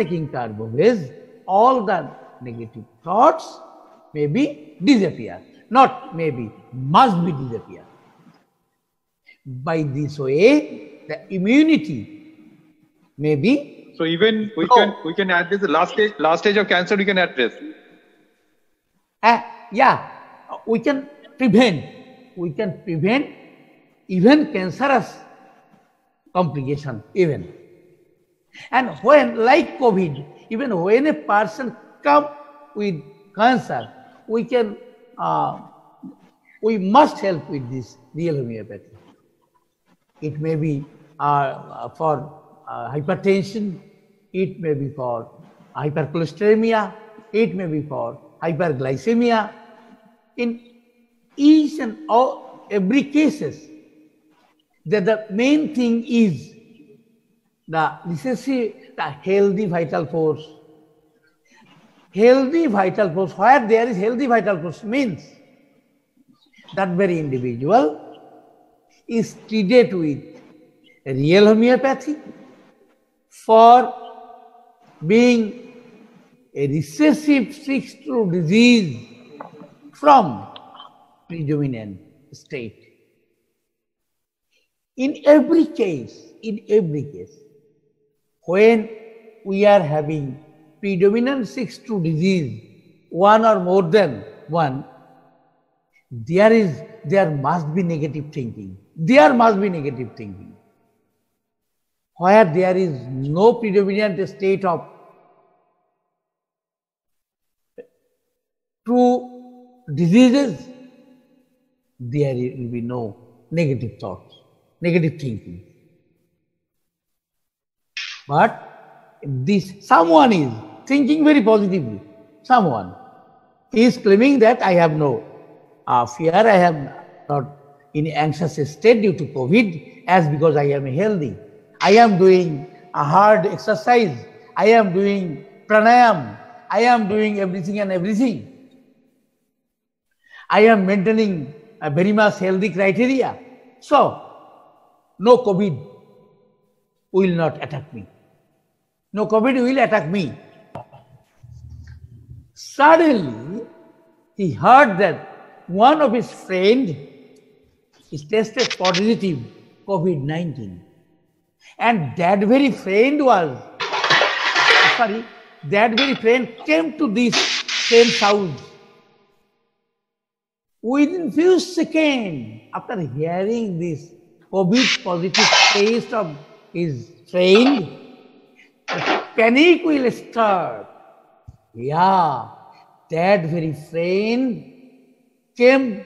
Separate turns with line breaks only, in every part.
taking Carbovez, all the negative thoughts maybe disappear. Not maybe, must be disappear. By this way, the immunity may be.
So even we can add this last stage of cancer. We can address.
Yeah, we can prevent. We can prevent even cancerous complication even. And when, like COVID, even when a person come with cancer, we can, we must help with this real homeopathy. It may be for hypertension, it may be for hypercholesteremia, it may be for hyperglycemia. In each and every cases, the main thing is the healthy vital force. Healthy vital force, where there is healthy vital force means that very individual is treated with real homeopathy for being a recessive sick-through disease from predominant state. In every case, when we are having predominant sick-through disease, one or more than one, there must be negative thinking. There must be negative thinking. Where there is no predominant state of true diseases, there will be no negative thoughts, negative thinking. But this someone is thinking very positively. Someone is claiming that I have no fear, I am not in anxious state due to COVID, as because I am healthy. I am doing a hard exercise. I am doing pranayam. I am doing everything and everything. I am maintaining a very much healthy criteria. So, no COVID will not attack me. No COVID will attack me. Suddenly, he heard that one of his friends is tested positive COVID-19. And that very friend came to this friend's house. Within few seconds, after hearing this COVID positive test of his friend, panic will start. Yeah, that very friend came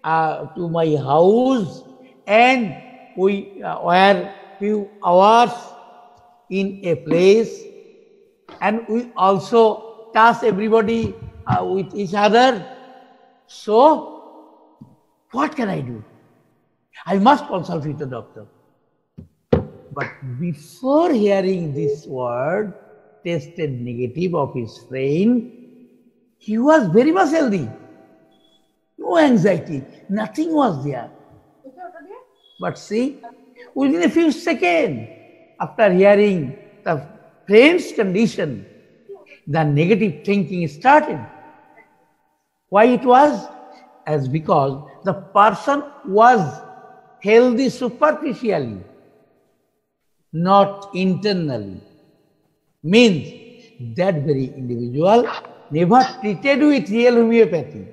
to my house, and we were few hours in a place, and we also touch everybody with each other. So, what can I do? I must consult with the doctor. But before hearing this word, tested negative of his friend, he was very much healthy. No anxiety, nothing was there. But see, within a few seconds, after hearing the friend's condition, the negative thinking started. Why it was? As because the person was healthy superficially, not internally. Means that very individual never treated with real homeopathy.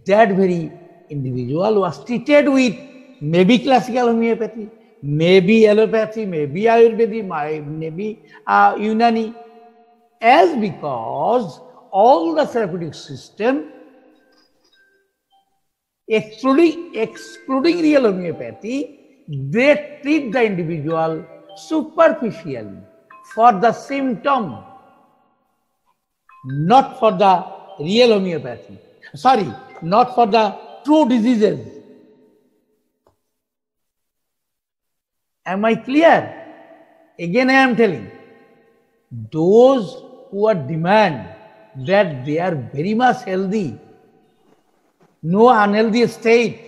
That very individual was treated with maybe classical homeopathy, maybe allopathy, maybe Ayurvedic, maybe Unani. As because all the therapeutic system, excluding real homeopathy, they treat the individual superficially for the symptom, not for the real homeopathy. Sorry, not for the true diseases. Am I clear? Again I am telling, those who are demand that they are very much healthy, no unhealthy state.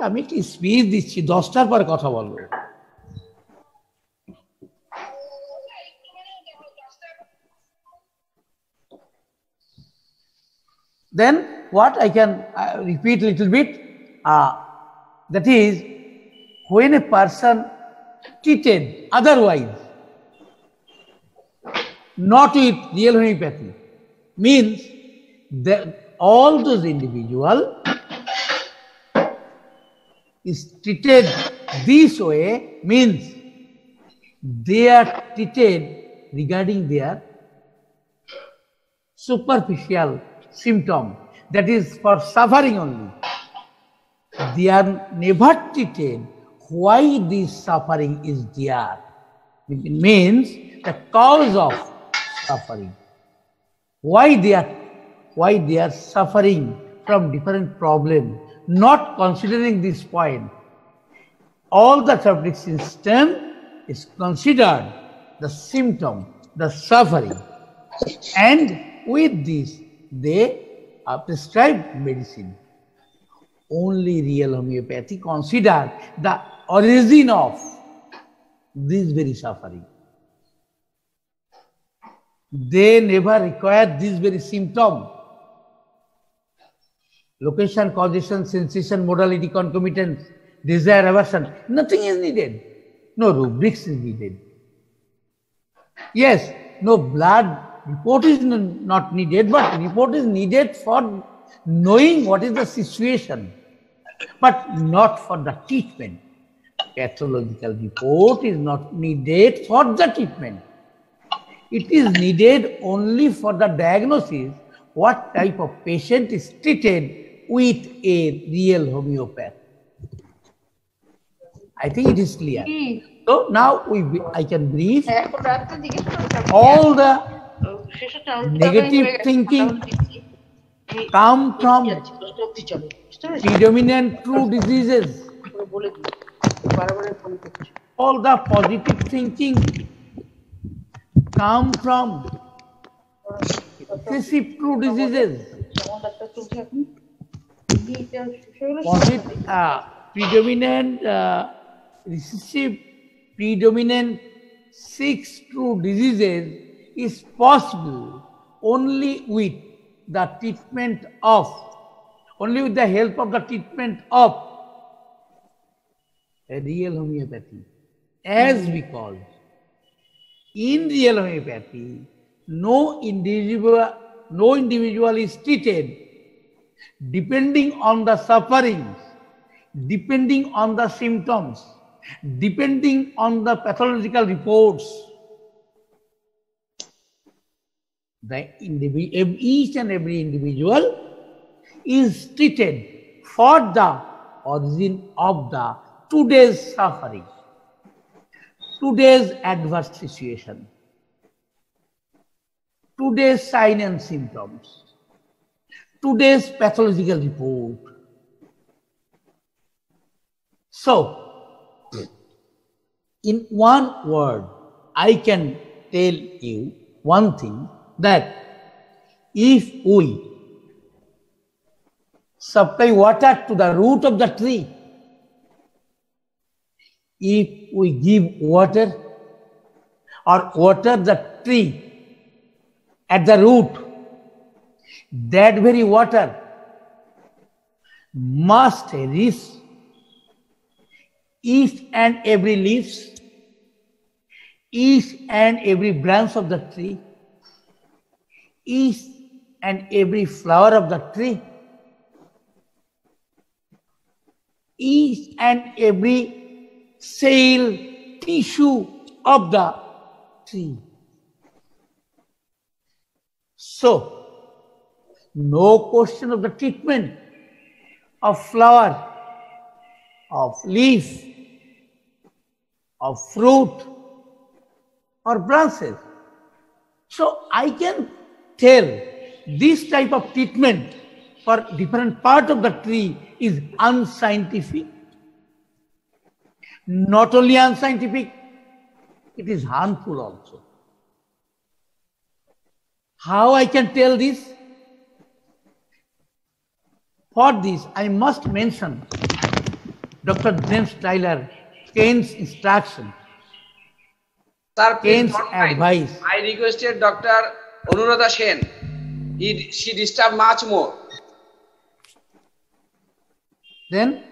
আমি কি speech দিচ্ছি, 10টার পর কথা বলবো। Then what I can repeat a little bit, that is, when a person treated otherwise, not with real homeopathy, means that all those individual is treated this way, means they are treated regarding their superficial symptom, that is for suffering only. They are never treated why this suffering is there. It means the cause of suffering. Why they are suffering from different problems, not considering this point. All the therapeutic system is considered the symptom, the suffering, and with this they prescribe medicine. Only real homeopathy consider the origin of this very suffering. They never require this very symptom. Location, causation, sensation, modality, concomitance, desire, aversion, nothing is needed. No rubrics is needed. Yes, no blood report is not needed, but report is needed for knowing what is the situation, but not for the treatment. Pathological report is not needed for the treatment. It is needed only for the diagnosis, what type of patient is treated with a real homeopath. I think it is clear. So now I can brief all the negative thinking come from predominant true diseases. All the positive thinking come from recessive true diseases. Predominant recessive, predominant 6 true diseases is possible only with the treatment of, only with the help of the treatment of a real homeopathy, as we call. In real homeopathy, no individual is treated depending on the sufferings, depending on the symptoms, depending on the pathological reports. Each and every individual is treated for the origin of the today's suffering, today's adverse situation, today's sign and symptoms, today's pathological report. So, in one word, I can tell you one thing, that if we supply water to the root of the tree, if we give water or water the tree at the root, that very water must reach each and every leaves, each and every branch of the tree, each and every flower of the tree, each and every cell, tissue of the tree. So, no question of the treatment of flower, of leaf, of fruit or branches. So I can tell this type of treatment for different part of the tree is unscientific. Not only unscientific, it is harmful also. How I can tell this? For this, I must mention Dr. James Tyler Keynes' instruction,
Sir, please
Keynes'
don't mind.
advice.
I requested Dr. Anuradha Sen. She disturbed much more.
Then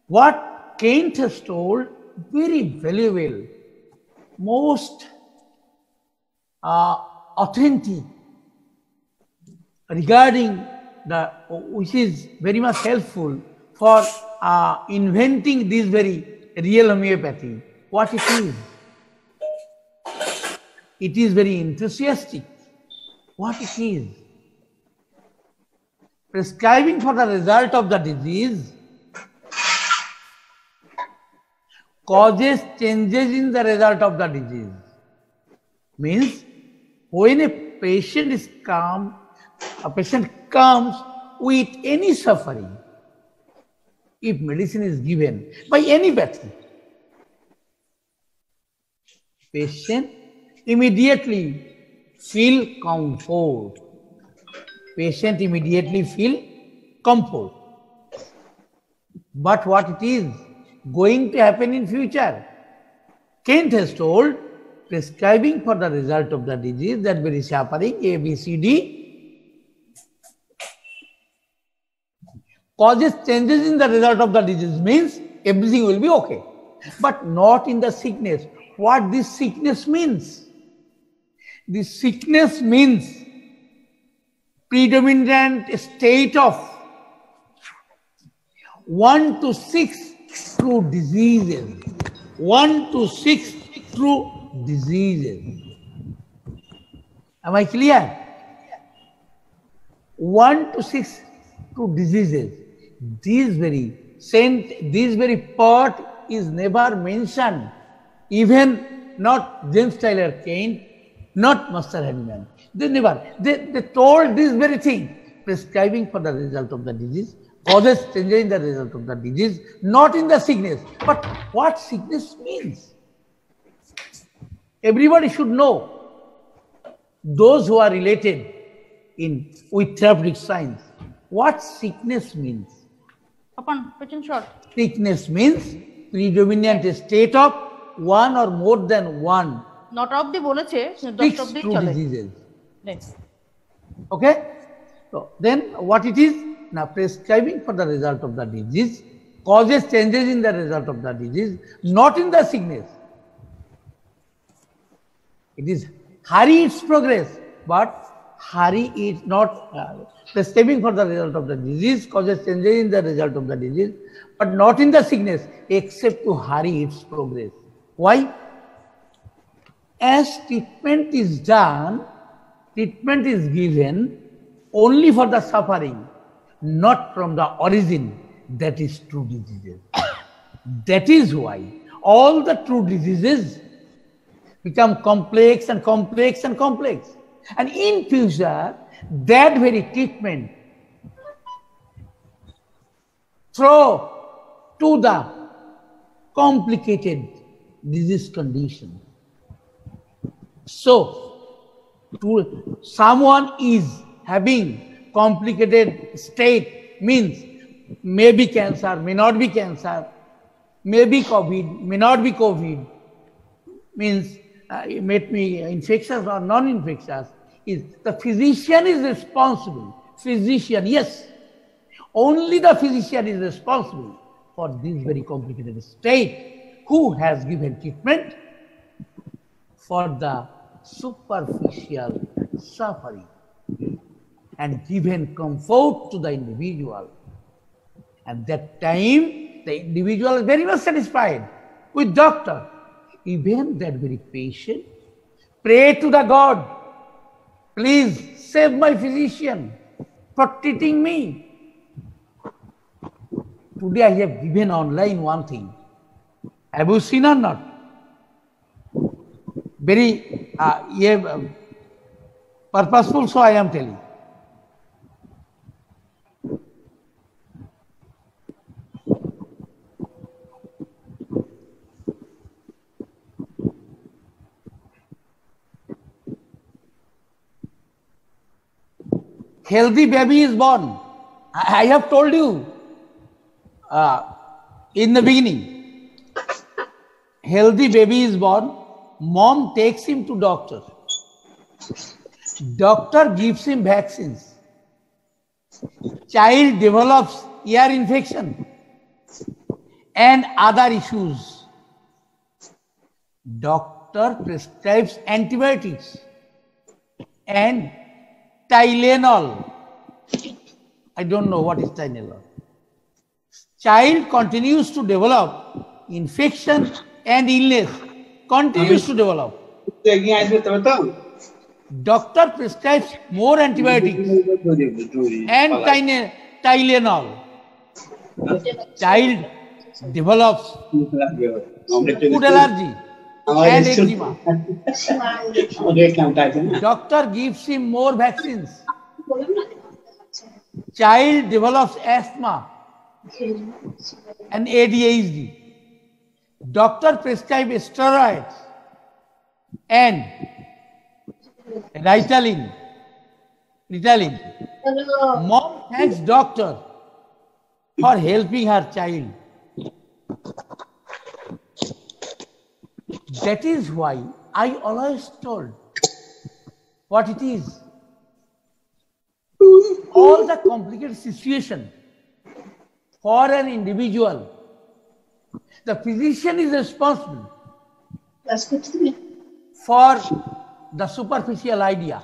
what Kant has told, very valuable, most authentic regarding the, which is very much helpful for inventing this very real homeopathy. What it is? It is very enthusiastic. What it is? Prescribing for the result of the disease causes changes in the result of the disease. Means when a patient is calm, a patient comes with any suffering, if medicine is given by anybody, patient immediately feel comfort. Patient immediately feel comfort. But what it is going to happen in future? Kant has told, prescribing for the result of the disease, that very suffering, A, B, C, D, causes changes in the result of the disease, means everything will be okay. But not in the sickness. What this sickness means? This sickness means predominant state of 1 to 6 true diseases. 1 to 6 true diseases. Am I clear? 1 to 6 true diseases. This very part is never mentioned. Even not James Tyler Kane, not Master Hahnemann. They never. They told this very thing. Prescribing for the result of the disease causes changes in the result of the disease, not in the sickness. But what sickness means? Everybody should know. Those who are related with therapeutic science, what sickness means. Sickness means predominant state of 1 or more than 1.
Not of the boleche,
6 true diseases. Next. Okay? So then what it is? Now prescribing for the result of the disease causes changes in the result of the disease, not in the sickness. It is hurry its progress, but hurry is not. Prescribing for the result of the disease causes changes in the result of the disease, but not in the sickness, except to hurry its progress. Why? As treatment is done, treatment is given only for the suffering, not from the origin, that is true diseases. That is why all the true diseases become complex and complex and complex. And in future, that very treatment throw to the complicated disease condition. So, someone is having complicated state, means maybe cancer, may not be cancer, maybe COVID, may not be COVID, means it may be infectious or non-infectious. The physician is responsible. Physician, yes. Only the physician is responsible for this very complicated state, who has given treatment for the superficial suffering and given comfort to the individual. At that time, the individual is very much satisfied with doctor. Even that very patient pray to the God, please save my physician for treating me. Today I have given online one thing. Have you seen or not? Very purposeful, so I am telling. Healthy baby is born. I have told you in the beginning. Healthy baby is born. Mom takes him to doctor. Doctor gives him vaccines. Child develops ear infection and other issues, doctor prescribes antibiotics and Tylenol. I don't know what is Tylenol. Child continues to develop infection and illness, continues to develop. Doctor prescribes more antibiotics and Tylenol. Child develops food allergy and eczema. Doctor gives him more vaccines. Child develops asthma and ADHD. Doctor prescribes steroids and Ritalin. Mom thanks doctor for helping her child. That is why I always told what it is. All the complicated situation for an individual, the physician is responsible for the superficial idea,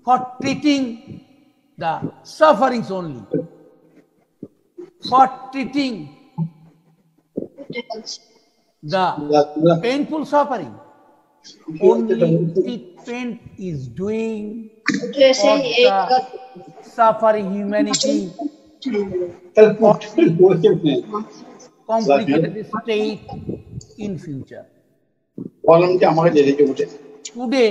for treating the sufferings only, for treating the painful suffering. Only treatment is doing for the suffering humanity, complicated state in future. Today,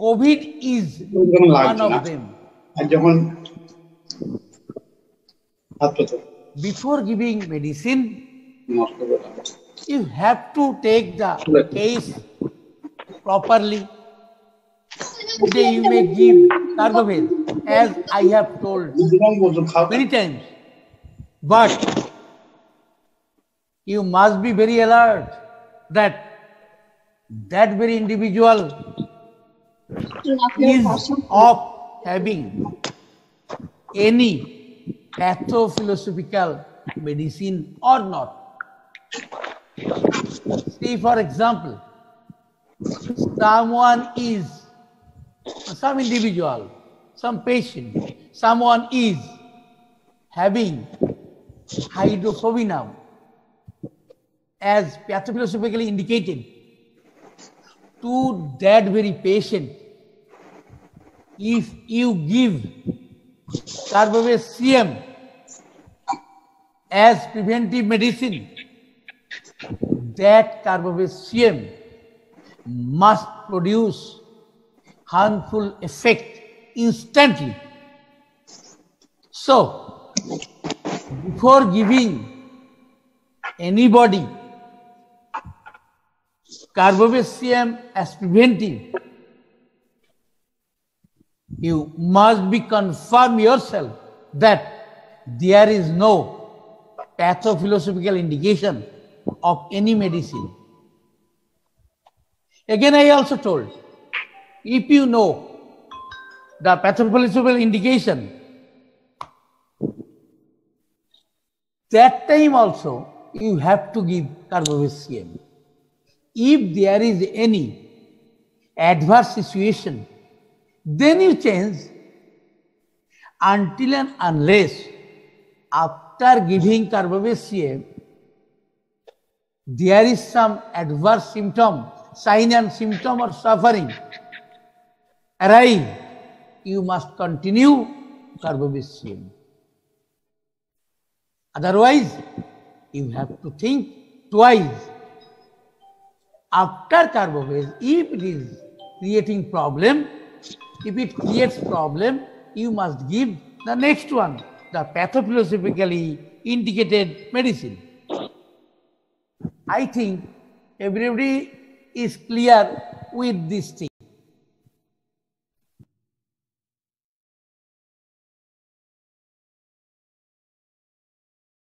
COVID is one of them. Before giving medicine, you have to take the case properly. Today you may give Carbapenem, as I have told many times, but you must be very alert that that very individual is of having any pathophilosophical medicine or not. See, for example, some individual, some patient, someone is having hydrophobia as pathophilosophically indicated. To that very patient, if you give Carbapenem as preventive medicine, that Carbapenem must produce harmful effect instantly. So, before giving anybody Carbapenem as preventive, you must be confirm yourself that there is no pathophilosophical indication of any medicine. Again, I also told, if you know the pathophysiological indication, that time also you have to give Carbapenem. If there is any adverse situation, then you change, until and unless after giving Carbapenem there is some adverse symptom, sign and symptom or suffering arise, you must continue Carbapenem. Otherwise, you have to think twice. After Carbapenem, if it is creating problem, if it creates problem, you must give the next one, the pathophilosophically indicated medicine. I think everybody is clear with this thing.